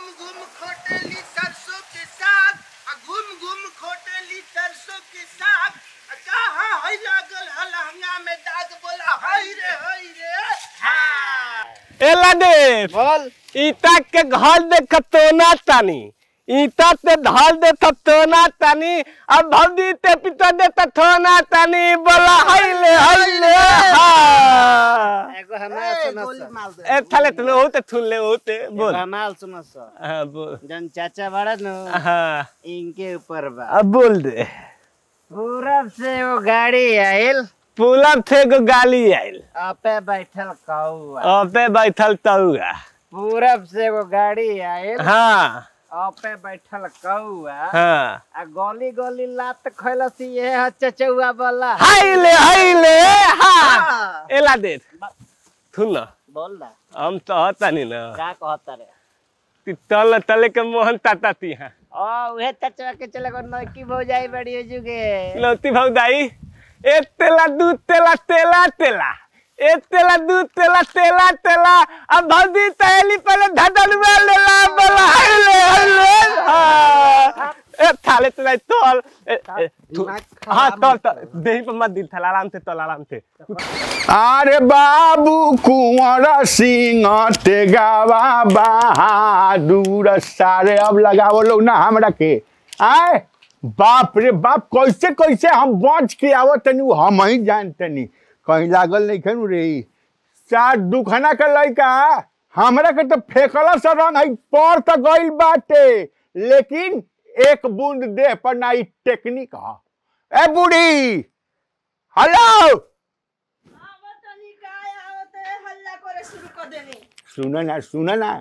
घूम खोटेली सरसों के साग, घूम घूम खोटेली सरसों के साग। कहाँ है लागल हलहंगा में दाग, बोला हाय रे हाँ। एला दे बोल ईटा के घर देख तो ना तानी, ईटा ते ढाल दे तो ना तानी, अब भौजी ते पिता दे तो ना तानी, बोला हाय ले हाँ। एगो हमार सुनस ए थाले तने होते थुनले होते बोल हमार सुनस हां बोल जन चाचा बड़ा न हां इनके ऊपर बा अब बोल दे। पूरब से वो गाड़ी आइल, पूरब से को गाली आइल, आपे बैठल कौआ, आपे बैठल तौआ। पूरब से वो गाड़ी आइल, हां आपे बैठल कौआ, हां आ गोली गोली लात खैलसी ये चचौआ वाला हाय ले हां। एला दे सुन ना बोल दा हम तो हतानी ना का कहता रे ती तल तले के मोहन ताताती हां ओ उहे चचवा के चले को नकी भौ जाई बड़ी जुगे लौती भौदाई ए तेला दूध तेला तेला तेला ए तेला दूध तेला तेला तेला अब भौजी तैली पहले धडन में लेला बोला हाय हां ए थाले तो नहीं तोल हां तो देही पर मत दिल थाला आराम से अरे बाबू कुंवर सिंह तेगावा बहादुर सारे अब लगावो लोग ना हमरा के आए बाप रे बाप कैसे कैसे हम बच के आवत तनी हम ही जानतनी कहीं लागल नहीं खनु रे चार दुखना के लइका हमरा के तो फेकला से रंग है पर त गइल बाटे लेकिन एक बूंद देह पर ना ई टेक्निक है ए बूढ़ी हेलो सुना ना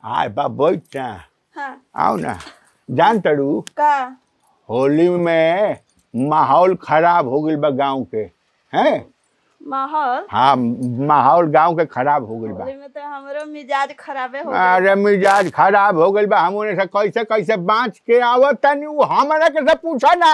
आय बा बैठ ना आओ ना जान तड़ू का होली में माहौल खराब हो गइल बा गांव के हैं माहौल हाँ माहौल गांव के खराब हो गइल बा होली में तो हमरो मिजाज खराबे हो अरे मिजाज खराब हो गइल बा हमने से कैसे कैसे बाँच के आवत तनी उ हमरा के से पूछा ना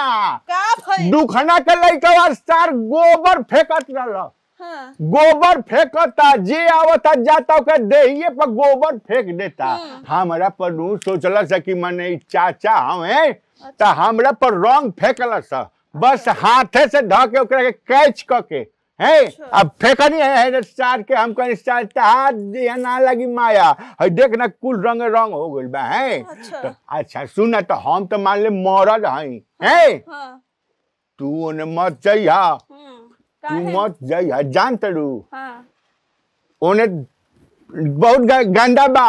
का भई दुखना के लइका सार गोबर फेंकत रहल हां गोबर फेंकता जे आवता जाता के देहिए पर गोबर फेंक देता हमरा पर नु सोचला से कि मने चाचा हमें त हमरा पर रंग फेंकला सा बस हाथे से ढक के ओकरा के कैच क के है अब फेंकनी है चार के हम कहीं चार हाथ दिया ना लगी माया है देख ना कुल रंग रंग हो गइल बा है अच्छा सुन तो हम तो मान ले मरद हई है हां तू ओने मत जइहा तू मत जइहा जान तड़ू हां ओने बहुत गंदा बा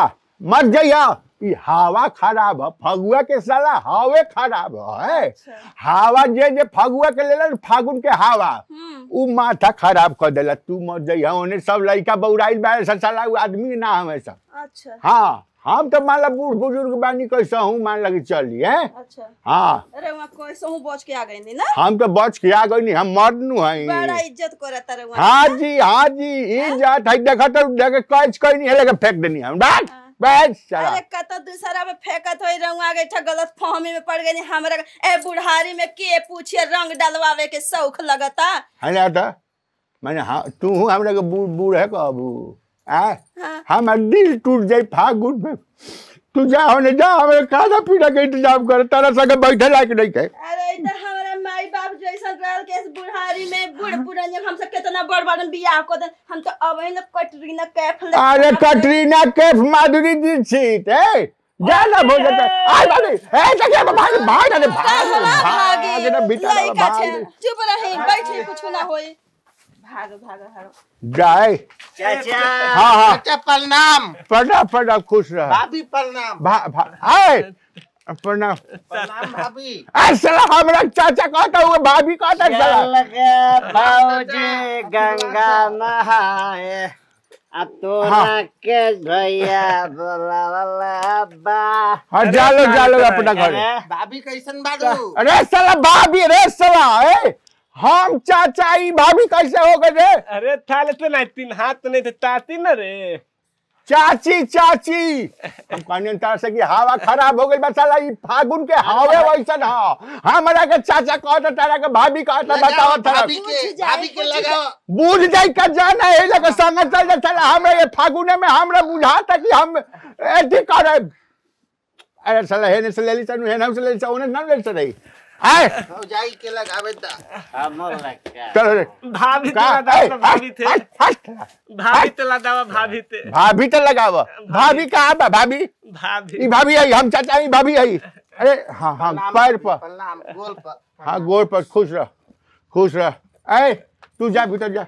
मत जइहा ई हवा खराब है फगुआ के साला हवे खराब है हवा जे फगुआ के लेला फागुन के हवा उ माथा खराब कर देला तू मत जइहा ओने सब लइका बौराइल बा साला आदमी ना हमेशा अच्छा हां हम तो मान ला बूढ़ बुजुर्ग बानी कैसा हूँ मान लगे चली है अच्छा हाँ अरे वहां कैसे हूं बच के आ गई ना हम तो बच के आ गई हम मर्द नु हैं बड़ा इज्जत करत रे वहां हाँ जी इज्जत है देखा तो देखे कैच कोई नहीं है लेके फेंक देनी हम बैठ बैठ चला अरे कत दूसरा में फेंकत होई रहूं आगे था गलत फहमी में पड़ गई हमरा ए बुढ़ारी में के पूछे रंग डलवावे के शौक लगता है ना था मैंने हाँ तू हमरा के बूढ़ है कबू हमार दिल टूट जाए फागुन में तू जा होने जा हमें खाना पीना के इंतजाम कर तारा संगे बैठे लायक नहीं है अरे इधर हमारे माई बाप जैसा रहल के बुढ़ारी में बूढ़ पुरानिया हमसे कितना बड़ बड़ बियाह को दे हम तो अबे न कटरीना कैफ अरे कटरीना कैफ माधुरी दीक्षित है जाना बोल जाता आई बाबू ए तके भाग भाग अरे भाग ना बेटा भाग चुप रही बैठी कुछ ना होई भाग भाग भाग जाए चाचा हाँ चाचा प्रणाम प्रणाम खुश रह भाभी प्रणाम आए प्रणाम भाभी अस्सलाम हमरा चाचा कहता हुआ भाभी कहता चल के भौजी गंगा नहाए आ तोरा के भैया बोला बा हाँ जालो अपना घर भाभी कैसन बाड़ू अरे साला भाभी रे साला हम चाचा ई भाभी कैसे हो गए रे अरे थाले तो नहीं तीन हाथ नहीं थे ताती न रे चाची हम कहने तार से कि हवा खराब हो गई बा साला ई फागुन के हवे वैसन ह हमरा के चाचा कहता तारा के भाभी कहता बताओ भाभी के लगाओ बुझ जाई का जाना है लगे संग चल जा साला हमरा ये फागुने में हमरा बुझाता कि हम एथी करे अरे साला हेने से ले ली चनु हेने से ले ली ओने ना ले रही आए भौजाई के लगावे ता हमर लगा चलो रे भाभी का तेला दावा भाभी थे हट भाभी तेला दावा भाभी थे भाभी तो लगाव भाभी कहाँ बा भाभी भाभी ई भाभी आई हम चाचा ई भाभी आई अरे हाँ हाँ पैर पर प्रणाम गोल पर हाँ गोर पर खुश रह ऐ तू जा भीतर जा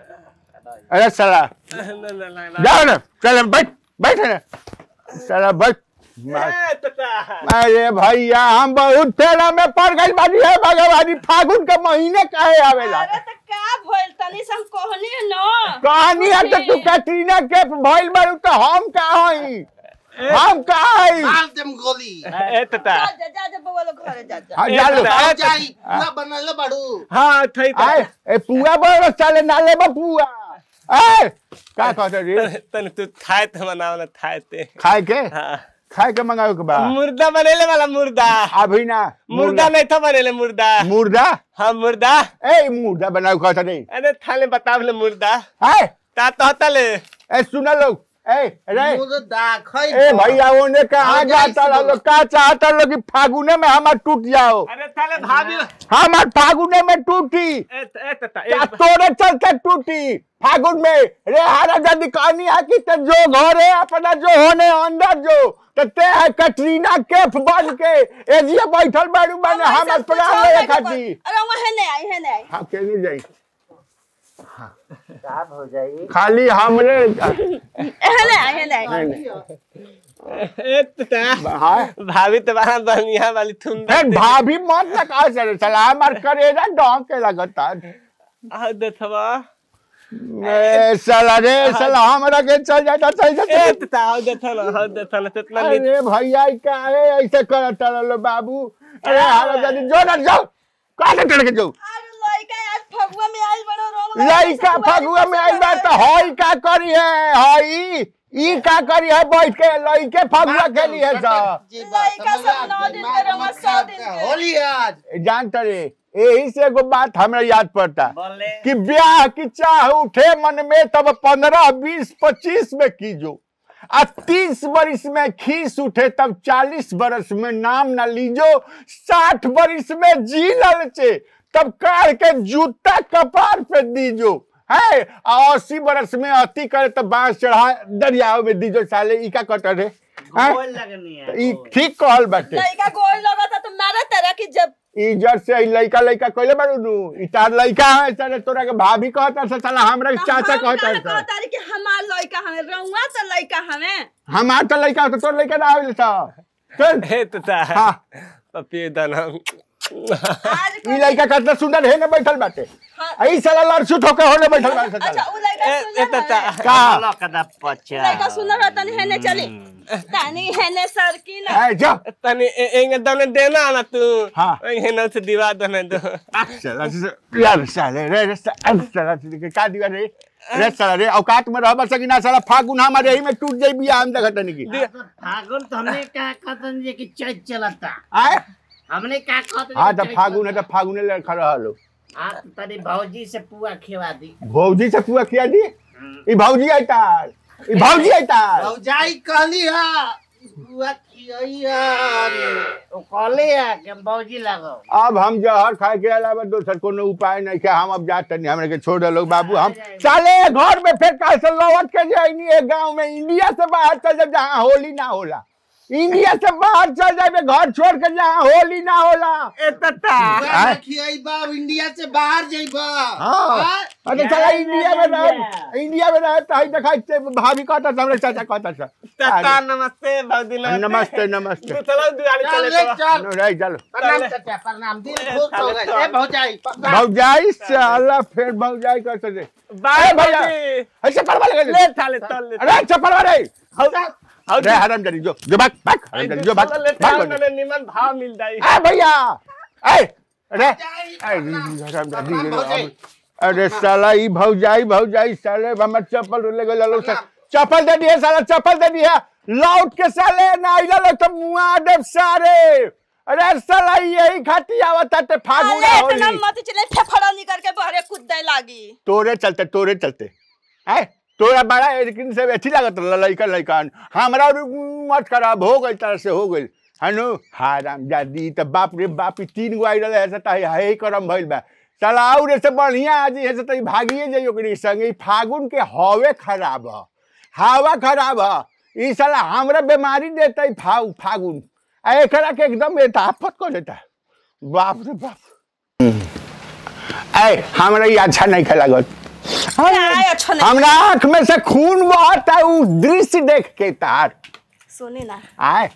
अरे साला जाओ ना चल बैठ ना साला बैठ अरे भैया हम बहुत तेरा में पड़ गई बानी है भगवानी फागुन के महीने काहे आवेला अरे त का भइल तनी से हम कहनी न कहानी है तो तू कैटरीना के भइल बारू तो हम का हई हम का हई मार देम गोली ए तता जा बउआ लोग घरे जा हाँ जा लो भौजाई पूरा बनल बाड़ू हां थई आए ए पुआ बड़ चले ना ले पुआ ए का कहत रे तन तू थाय त बनाव ना थाय ते खाए के हां खाए के मंगाओ के बा मुर्दा बनेले वाला मुर्दा अभी ना मुर्दा नहीं था बनेले मुर्दा मुर्दा हाँ मुर्दा ए मुर्दा बनाओ कहत रे अरे थाले बताव ले मुर्दा हाय ता तो हतले ए सुन लोग ए रे मुर्दा खई ए भैया ओने कहाँ जाता लो का चाहता लो कि फागुने में हमार टूट जाओ अरे थाले भाभी हमार फागुने में टूटी ए तता क्या तोरे चलते टूटी फागुन में रे हारा जल्दी कहानी है कि ते जो घरे अपना जो होने अंदर जो ते है कैटरीना कैफ बन के एजिया बैठल बाड़ू बने हमार प्राण ले खाती अरे वहां है नहीं हां केनी जाई का हो जाई खाली हमरे है नहीं ए तता हां भाभी तो बड़ा बढ़िया वाली थुन ए भाभी मत ना कहा चले चला हमार करेजा डोंक के लगता आ देखवा ए साला रे साला हमरा के चल जाता चाहिए ए तता आ देखला तितना अरे भैया का है ऐसे करत लो बाबू अरे हारा जल्दी जो ना जाओ काहे करके जाओ अरे लइका आज फगुआ में आइल बड़ो रोल लइका फगुआ में आई बात तो हई का करी है हई ई का करी है बैठ के लइके फगुआ खेली है सब लइका सब 9 दिन के रंग 100 दिन के होली आज जानत रे यही से एगो बात हमरा याद पड़ता बोले कि ब्याह की चाह उठे मन में तब 15 20 25 में कीजो आ 30 बरिस में खीस उठे तब 40 बरस में नाम न लीजो 60 बरिस में जी ललचे तब कार के जूता कपार पे दीजो है 80 बरस में अति करे तब बांस चढ़ा दरियाओं में दीजो साले ई का कटर रे गोल लगनी है ई ठीक कहल बाटे लइका गोल लगता तो मारा तरह की जब इज्जत से लइका लइका कइले बारू नु ई तार लइका है साले तोरा के भाभी कहता से साला हमरा के चाचा कहता है कहता कि हमार लइका हमें रउआ तो लइका हमें हमार तो लइका तो तोर लइका ना आवेल सा चल ए तता हां पपी दाना आज ई लइका कितना सुंदर है ना बैठल बाटे ई साला लड़सुट होके होने बैठल बाटे अच्छा उ लइका ए सुंदर तता है। का लकदा पचा लइका सुंदर है तनी हेने चली तनी हेने सर की ना ए जा तनी एंगे दने देना ना तू हाँ। एंगे न से दीवार दने दो साला यार साले रे साला के का दिवा रे साला रे औकात में रहबा सकी ना साला फागुन हमारे यही में टूट जाई बिया हम देखत नहीं की फागुन तो हमने का कहतन जे कि चैत चलता आए हमने का कहतन हां तो फागुन है तो फागुने ले खड़ा रहलो हां तनी भौजी से पुआ खिवा दी भौजी से पुआ खिया दी ई भौजी आई तार ई भौजी आई तार भौजाई कहली है बुआ खियाई है ओ कहले है कि हम भौजी लागो अब हम जहर खाए के अलावा दोसर कोनो उपाय नहीं है हम अब जाते नहीं हमरे के छोड़ दे लोग बाबू हम साले घर में फिर कैसे लौट के जाइनी है गांव में इंडिया से बाहर चल जब जहाँ होली ना होला इंडिया से बाहर चल जाए घर छोड़ के जहाँ होली ना होला ए तता बुआ खियाई बाब इंडिया से बाहर जाइबा हाँ अरे चला इंडिया में रह तो ही दिखाई भाभी कहता था हमरे चाचा कहता था तता नमस्ते भौजी नमस्ते नमस्ते तू चलो दुआरे चले तो चल रह चलो प्रणाम चाचा प्रणाम दिल खुश हो गए ए भौजाई भौजाई साला फिर भौजाई कहते थे बाय भैया भौजी ऐसे परवा लगे ले थाले तल ले अरे चप्पल वाले हाउ रे हराम जानी जो भाग भाग हराम जानी जो भाग ले भाग थाले निमन भाव मिल जाई ए भैया ए अरे हराम जानी अरे साला ई भौजाई साले हमर चप्पल ले गए लो चप्पल दे दिए साला चप्पल दे दिया लौट के साले ना आइला लो तो मुआ देव सारे अरे साला यही खाती आवत ते फागुन अरे इतना होली मत चले फेफड़ा निकल के बहरे कूदे लागी तोरे चलते है तोरा बड़ा लेकिन से अच्छी लागत लइका हमरा मत खराब हो गई तरह से हो गई हनु हाराम जादी त बाप रे बाप 3 गो आई रहे से त है करम भइल बा साला और से बढ़िया आज है से त भागिए जाई ओकरी संगे फागुन के हवे खराब ह हवा खराब ह ई साला हमरा बीमारी देतै फागुन आ एकरा के एकदम आफत कर देता बाप रे बाप ए हमरा ये अच्छा नहीं लागत अच्छा नहीं हमरा आँख में से खून बहता है उ दृश्य देख के तार सुने ना आए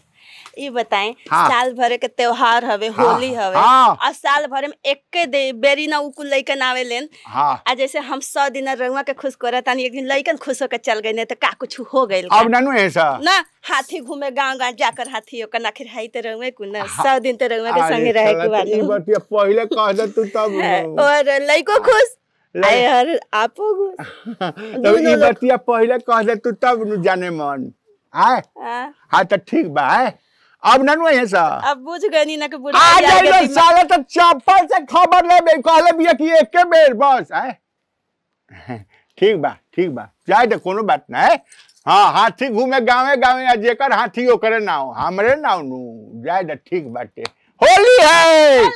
ये बताएं हाँ। साल भर के त्योहार हवे होली हवे हाँ। और साल भर में एक बेरी ना उकुल लइकन आवे लेन हाँ आ जैसे हम 100 दिन रउआ के खुश करत तानी एक दिन लइकन खुश होकर चल गए नहीं तो का कुछ हो गइल अब नानू ऐसा ना हाथी घूमे गांव गांव जाकर हाथी ओकर आखिर हाई ते रउए को ना 100 दिन ते रउआ के संगे रहे के बानी बतिया पहले कह दे तू तब और लइको खुश आए और आपो खुश तो ई बतिया पहले कह दे तू तब नु जाने मन आए हां त ठीक बा है अब नानू ऐसा अब बुझ गनी ना के बुढ़ा आ जाए साले तो चप्पल से खबर ले कहले बिया कि एके बेर बस है ठीक बा जाए तो कोनो बात ना है हाँ हाथी घूमे गावे गावे आ जेकर हाथी ओकरे नाव हमरे नाव नु जाए तो ठीक बाटे होली है